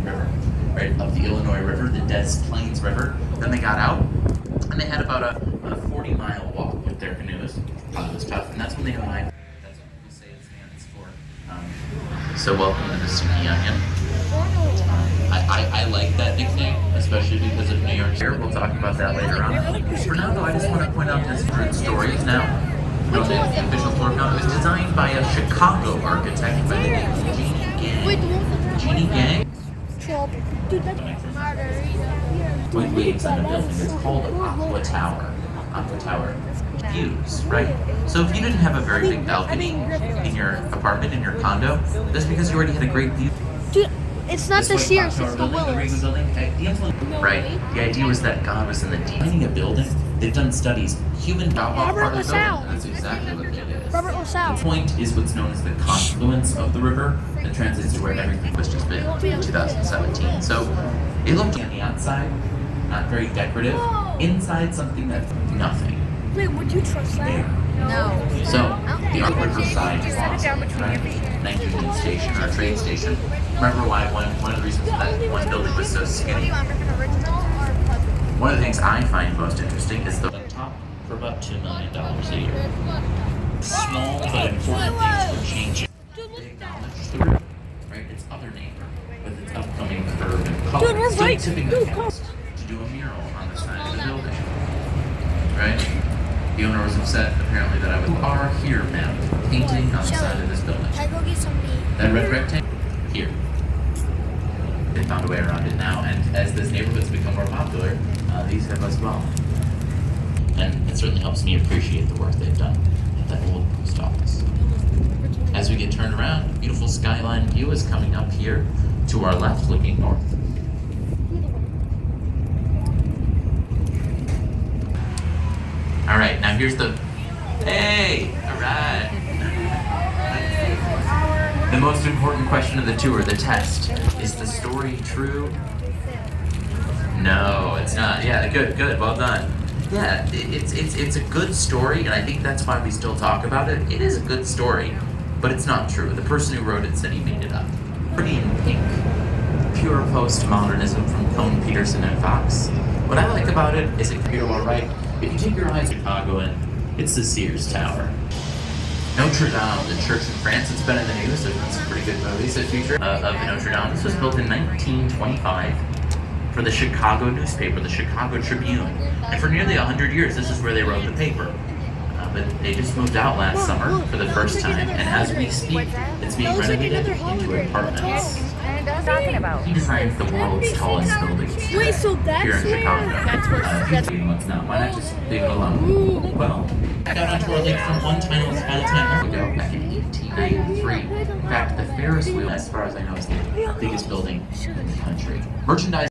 River, right, of the Illinois River, the Des Plaines River. Then they got out, and they had about a 40-mile walk with their canoes. It was tough, and that's when they arrived. That's what people say it stands for. So welcome to the Sneaky Onion. I like that nickname, especially because of New York City. We'll talk about that later on. For now, though, I just want to point out this fruit stories now. The official floor count. It was designed by a Chicago architect by the name of Jeannie Gang. Jeannie Gang? Wings on a building. It's called Aqua Tower. Aqua Tower. Views, right? So if you didn't have a very big balcony in your apartment, in your condo, that's because you already had a great view. Dude, it's not the Sears, it's the Willis. Right. The idea was that God was in the designing a building. They've done studies. Human job off part of the building. That's exactly what it is. Robert LaSalle. The point is what's known as the confluence of the river that translates to where everything was just been in 2017. So it looked on the outside, not very decorative. Inside, something that's nothing. Wait, would you trust that? No. So, the Riverside Plaza, right? 19 Union Station, or train station. Remember why one of the reasons that one building was so skinny? One of the things I find most interesting is the top for about $2 million a year. Small but important things were changing. They acknowledged the river, right? Its other neighbor, with its upcoming curve and color. Dude, we're Still right. tipping the coast to do a mural on the side of the building, right? The owner was upset, apparently, that I was here, ma'am, painting on the side of this building. Can I go get some meat? That red rectangle? Here. They found a way around it now, and as this neighborhood's become more popular, these have as well. And it certainly helps me appreciate the work they've done at that old post office. As we get turned around, a beautiful skyline view is coming up here to our left, looking north. All right, now here's the, hey, all right. The most important question of the tour, the test. Is the story true? No, it's not. Yeah, good, well done. Yeah, it's a good story, and I think that's why we still talk about it. It is a good story, but it's not true. The person who wrote it said he made it up. Pretty in pink. Pure postmodernism from Cone, Peterson, and Fox. What I like about it is it can be all right. If you take your eyes to Chicago, and it's the Sears Tower. Notre Dame, the church in France, it's been in the news. There's been some pretty good movies that feature of Notre Dame. This was built in 1925 for the Chicago newspaper, the Chicago Tribune. And for nearly 100 years, this is where they wrote the paper. But they just moved out last summer for the first time, and as we speak, it's being renovated into apartments. He designed the world's tallest buildings Wait, so that's here in where? Chicago. That's What's not? Why not just leave it alone? Well, I got onto our lake from one time ago, back in 1893. In fact, the Ferris wheel, as far as I know, is the biggest building in the country. Merchandise.